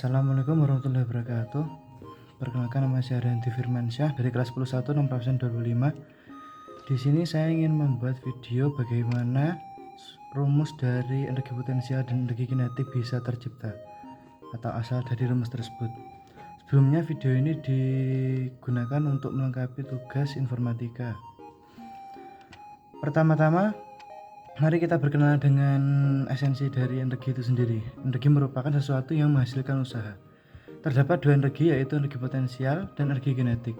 Assalamualaikum warahmatullahi wabarakatuh. Perkenalkan, nama saya Randy Firmansyah dari kelas 11 nomor absen 25. Di sini saya ingin membuat video bagaimana rumus dari energi potensial dan energi kinetik bisa tercipta atau asal dari rumus tersebut. Sebelumnya video ini digunakan untuk melengkapi tugas informatika. Pertama-tama, mari kita berkenalan dengan esensi dari energi itu sendiri. Energi merupakan sesuatu yang menghasilkan usaha. Terdapat dua energi, yaitu energi potensial dan energi kinetik.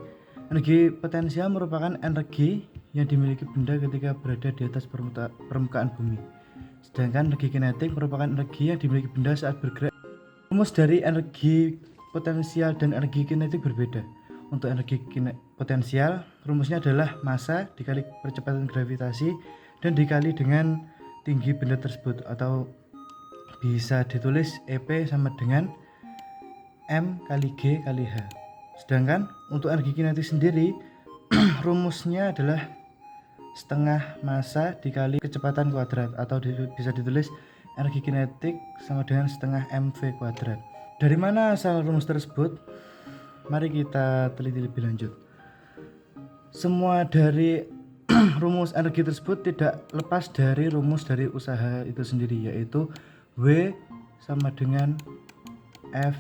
Energi potensial merupakan energi yang dimiliki benda ketika berada di atas permukaan bumi. Sedangkan energi kinetik merupakan energi yang dimiliki benda saat bergerak. Rumus dari energi potensial dan energi kinetik berbeda. Untuk energi potensial, rumusnya adalah massa dikali percepatan gravitasi dan dikali dengan tinggi benda tersebut, atau bisa ditulis EP sama dengan M kali G kali H. Sedangkan untuk energi kinetik sendiri rumusnya adalah setengah massa dikali kecepatan kuadrat, atau bisa ditulis energi kinetik sama dengan setengah mv kuadrat. Dari mana asal rumus tersebut? Mari kita teliti lebih lanjut. Semua dari rumus energi tersebut tidak lepas dari rumus dari usaha itu sendiri, yaitu W sama dengan F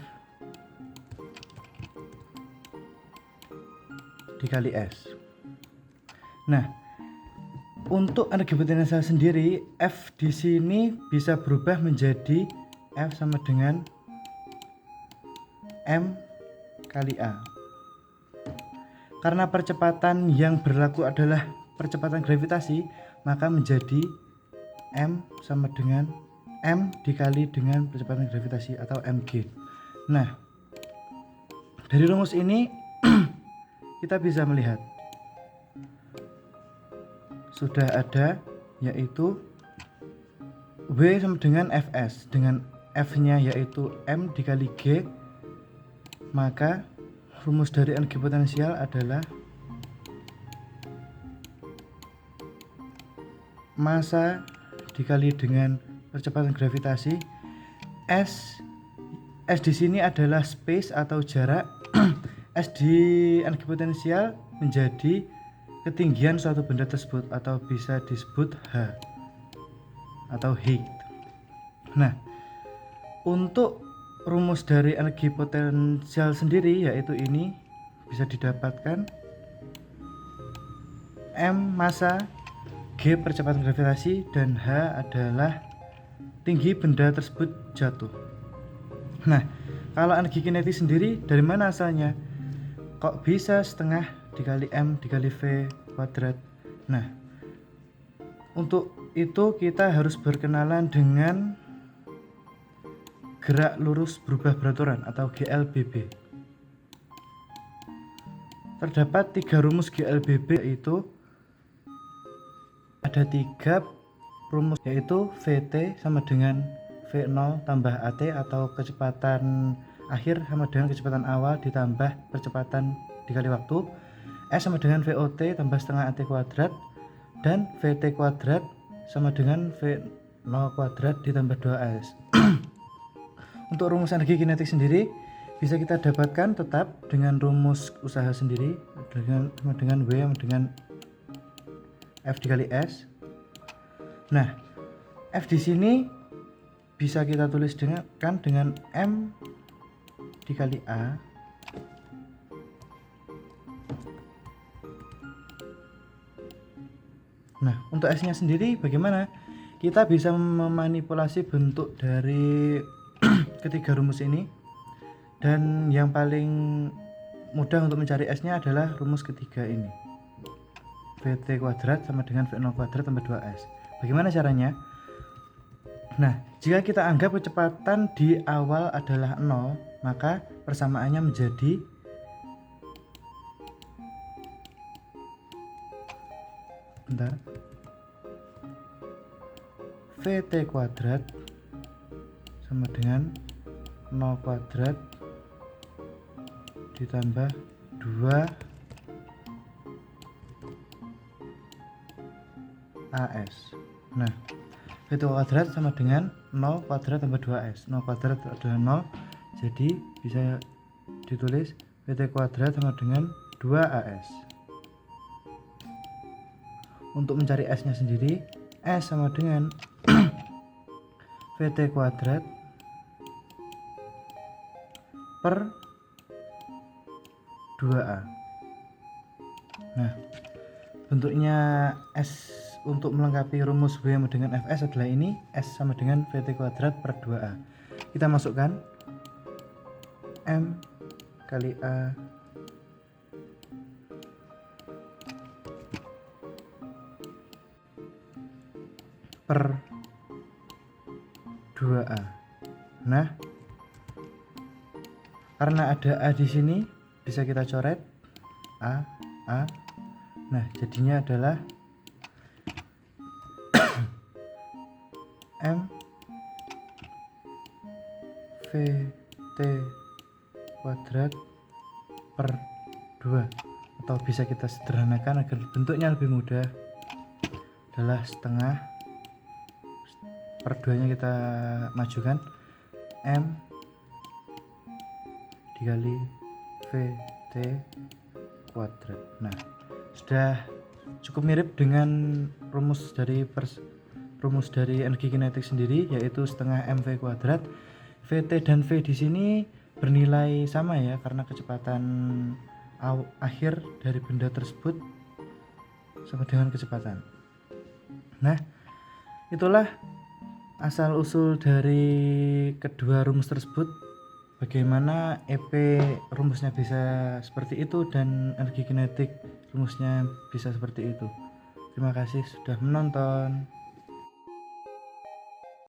dikali S. Nah, untuk energi potensial sendiri, F di sini bisa berubah menjadi F sama dengan M kali A. Karena percepatan yang berlaku adalah percepatan gravitasi, maka menjadi M sama dengan M dikali dengan percepatan gravitasi atau mg. Nah, dari rumus ini kita bisa melihat sudah ada, yaitu W sama dengan Fs, dengan F nya yaitu M dikali G, maka rumus dari energi potensial adalah massa dikali dengan percepatan gravitasi. S di sini adalah space atau jarak. S di energi potensial menjadi ketinggian suatu benda tersebut, atau bisa disebut H atau height. Nah, untuk rumus dari energi potensial sendiri, yaitu ini bisa didapatkan M massa, G percepatan gravitasi, dan H adalah tinggi benda tersebut jatuh. Nah, kalau energi kinetik sendiri dari mana asalnya? Kok bisa setengah dikali M dikali V kuadrat? Nah, untuk itu kita harus berkenalan dengan gerak lurus berubah beraturan atau GLBB. Terdapat tiga rumus GLBB, yaitu ada tiga rumus, yaitu VT sama dengan V0 tambah AT, atau kecepatan akhir sama dengan kecepatan awal ditambah percepatan dikali waktu. S sama dengan VOT tambah setengah AT kuadrat, dan VT kuadrat sama dengan V0 kuadrat ditambah 2AS. Untuk rumus energi kinetik sendiri bisa kita dapatkan tetap dengan rumus usaha sendiri, dengan W sama dengan F dikali S. Nah, F di sini bisa kita tulis dengan M dikali A Nah, untuk S-nya sendiri bagaimana? Kita bisa memanipulasi bentuk dari ketiga rumus ini, dan yang paling mudah untuk mencari S-nya adalah rumus ketiga ini, VT kuadrat sama dengan V0 kuadrat tambah 2S. Bagaimana caranya? Nah, jika kita anggap kecepatan di awal adalah 0, maka persamaannya menjadi VT kuadrat sama dengan 0 kuadrat ditambah 2 AS. Nah, VT kuadrat sama dengan 0 kuadrat tambah 2S. 0 kuadrat adalah 0, Jadi bisa ditulis VT kuadrat sama dengan 2AS. Untuk mencari S-nya sendiri, S sama dengan VT kuadrat per 2A. Nah, bentuknya S untuk melengkapi rumus W sama dengan Fs adalah ini, S sama dengan VT kuadrat per 2A. Kita masukkan M kali A per 2A. Nah, karena ada A di sini, bisa kita coret A. Nah, jadinya adalah M VT kuadrat per 2, atau bisa kita sederhanakan agar bentuknya lebih mudah adalah setengah per 2 nya kita majukan M dikali VT kuadrat. Nah, sudah cukup mirip dengan rumus dari energi kinetik sendiri, yaitu setengah mv kuadrat. VT dan V di sini bernilai sama ya, karena kecepatan akhir dari benda tersebut sama dengan kecepatan. Nah, itulah asal usul dari kedua rumus tersebut. Bagaimana EP rumusnya bisa seperti itu dan energi kinetik rumusnya bisa seperti itu. Terima kasih sudah menonton.